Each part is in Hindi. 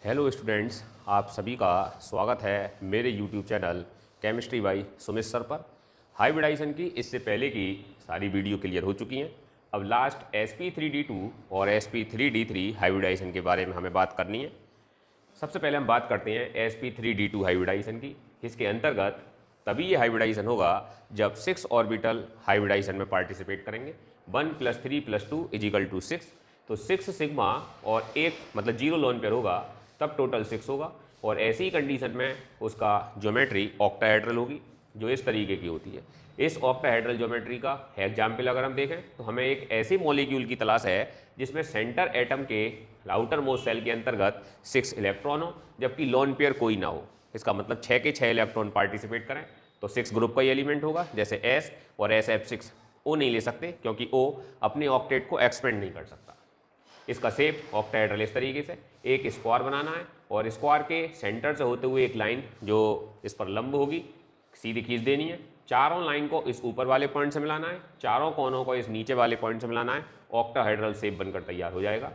हेलो स्टूडेंट्स, आप सभी का स्वागत है मेरे YouTube channel chemistry bye Sumit sir पर। हाइब्रिडाइजेशन की इससे पहले की सारी वीडियो क्लियर हो चुकी हैं। अब लास्ट sp3d2 और sp3d3 हाइब्रिडाइजेशन के बारे में हमें बात करनी है। सबसे पहले हम बात करते हैं sp3d2 हाइब्रिडाइजेशन की। इसके अंतर्गत तभी ये हाइब्रिडाइजेशन होगा जब 6 ऑर्बिटल हाइब्रिडाइजेशन में पार्टिसिपेट करेंगे। 1 + 3 + 2 = 6। तो 6 सिग्मा और एक मतलब 0 लोन पेयर होगा तब टोटल 6 होगा। और ऐसी ही कंडीशन में उसका ज्योमेट्री ऑक्टाहेड्रल होगी जो इस तरीके की होती है। इस ऑक्टाहेड्रल ज्योमेट्री का एग्जाम्पल अगर हम देखें तो हमें एक ऐसी मॉलिक्यूल की तलाश है जिसमें सेंटर एटम के आउटर मोस्ट सेल के अंतर्गत 6 इलेक्ट्रॉन हो जबकि लोन पेयर कोई ना हो। इसका मतलब 6 के 6 इलेक्ट्रॉन पार्टिसिपेट करें तो 6 ग्रुप का ही एलिमेंट होगा। जैसे S और SF6 O नहीं ले सकते क्योंकि O अपने ऑक्टेट को एक्सपेंड नहीं कर सकता। इसका शेप ऑक्टाहेड्रल इस तरीके से एक स्क्वायर बनाना है और स्क्वायर के सेंटर से होते हुए एक लाइन जो इस पर लंब होगी सीधी खींच देनी है। चारों लाइन को इस ऊपर वाले पॉइंट से मिलाना है, चारों कोनों को इस नीचे वाले पॉइंट से मिलाना है। ऑक्टाहेड्रल शेप बनकर तैयार हो जाएगा।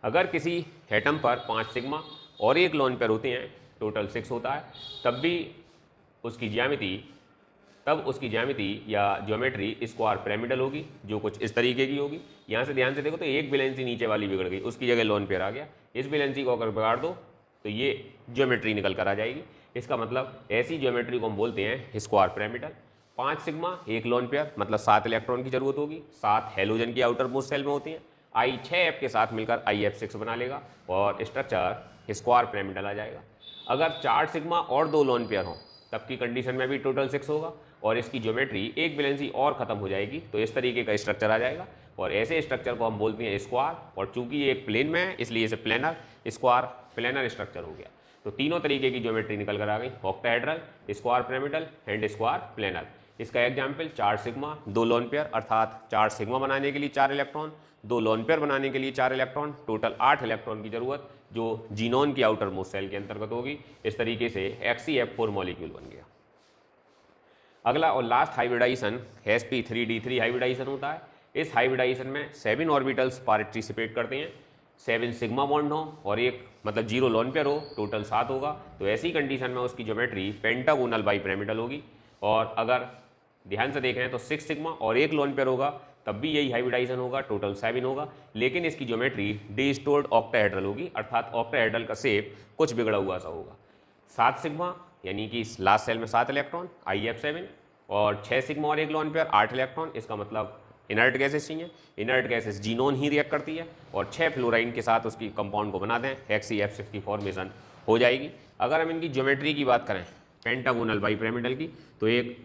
अगर किसी एटम पर 5 सिग्मा और एक लोन पेयर होते हैं, टोटल 6 होता है, तब भी उसकी ज्यामिति या ज्योमेट्री स्क्वायर पिरामिडल होगी जो कुछ इस तरीके की होगी। यहाँ से ध्यान से देखो तो एक वैलेंसी नीचे वाली बिगड़ गई, उसकी जगह लोन पेयर आ गया। इस वैलेंसी को अगर बिगाड़ दो तो ये ज्योमेट्री निकल कर आ जाएगी। इसका मतलब ऐसी ज्योमेट्री को हम बोलते हैं स्क्वायर पिरामिडल। 5 सिग्मा एक लोन पेयर मतलब 7 इलेक्ट्रॉन की जरूरत होगी। 7 हेलोजन की आउटर मोस्ट सेल में होती हैं। आई 6f के साथ मिलकर IF6 बना लेगा और स्ट्रक्चर स्क्वायर पिरामिडल आ जाएगा। अगर 4 सिग्मा और 2 लोन पेयर हों तब की कंडीशन में भी टोटल 6 होगा और इसकी ज्योमेट्री एक वैलेंसी और खत्म हो जाएगी तो इस तरीके का स्ट्रक्चर आ जाएगा। और ऐसे स्ट्रक्चर को हम बोलते हैं स्क्वायर। और चूंकि ये एक प्लेन में है इसलिए इसे प्लेनर स्क्वायर प्लेनर स्ट्रक्चर हो गया। तो तीनों तरीके की ज्योमेट्री निकल कर आ गई, octahedral, square pyramidal and square planar. इसका एग्जाम्पल 4 सिग्मा 2 लोन पेयर अर्थात 4 सिग्मा बनाने के लिए 4 इलेक्ट्रॉन, 2 लोन पेयर बनाने के लिए 4 इलेक्ट्रॉन, टोटल 8 इलेक्ट्रॉन की जरूरत जो जीनोन की आउटर मोस्ट सेल के अंतर्गत होगी। इस तरीके से XeF4 मॉलिक्यूल बन गया। अगला और लास्ट हाइब्रिडाइजेशन sp3d3 हाइब्रिडाइजेशन होता है। इस हाइब्रिडाइजेशन में 7 ऑर्बिटल्स पार्टिसिपेट करते हैं। 7 सिग्मा बॉन्ड हो और एक मतलब 0 लोन पेयर हो, टोटल 7 होगा। तो ऐसी कंडीशन में उसकी ज्योमेट्री पेंटागोनल बाइपिरामिडल होगी। और अगर ध्यान से देखें तो 6 सिग्मा और एक लोन पेयर होगा तब भी यही हाइब्रिडाइजेशन होगा, टोटल 7 होगा। लेकिन इसकी ज्योमेट्री डिस्टोर्ड ऑक्टाहेड्रल होगी अर्थात ऑक्टाहेड्रल का शेप कुछ बिगड़ा हुआ सा होगा। 7 सिग्मा यानी कि लास्ट सेल में 7 इलेक्ट्रॉन IF7 और 6 सिग्मा और एक लोन पेयर 8 इलेक्ट्रॉन। इसका मतलब इनर्ट गैसेस चाहिए। इनर्ट गैसेस जीनोन ही रिएक्ट करती है और 6 फ्लोराइन के साथ उसकी कंपाउंड को बना दें, XeF6 की फॉर्मेशन हो जाएगी। अगर हम इनकी ज्योमेट्री की बात करें पेंटागोनल बाइपिरामिडल की तो एक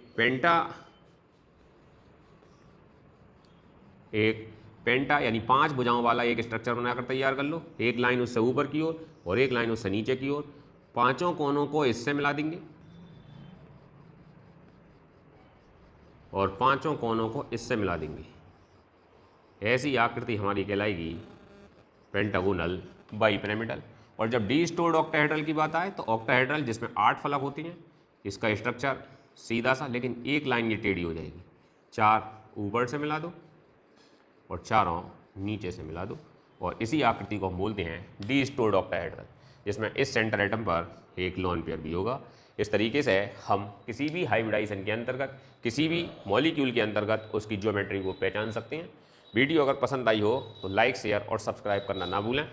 पेंटा यानी 5 भुजाओं वाला एक स्ट्रक्चर बनाकर तैयार कर लो। एक लाइन उससे ऊपर की ओर और एक लाइन उससे नीचे की ओर, पांचों कोनों को इससे मिला देंगे और पांचों कोनों को इससे मिला देंगे। ऐसी आकृति हमारी कहलाएगी पेंटागोनल बाइपिरामिडल। और जब डिस्टोर्ड ऑक्टाहेड्रल की बात आए तो ऑक्टाहेड्रल जिसमें 8 फलक होती हैं, इसका स्ट्रक्चर सीधा सा लेकिन एक लाइन ये टेढ़ी हो जाएगी। 4 ऊपर से मिला दो और चारों नीचे से मिला दो और इसी आकृति को हम बोलते हैं डिस्टोर्ड ऑक्टाहेड्रल, जिसमें इस सेंटर एटम पर एक लोन पेयर भी होगा। इस तरीके से हम किसी भी हाइब्रिडाइजेशन के अंतर्गत किसी भी मॉलिक्यूल के अंतर्गत उसकी ज्योमेट्री को पहचान सकते हैं। वीडियो अगर पसंद आई हो तो लाइक शेयर और सब्सक्राइब करना ना भूलें।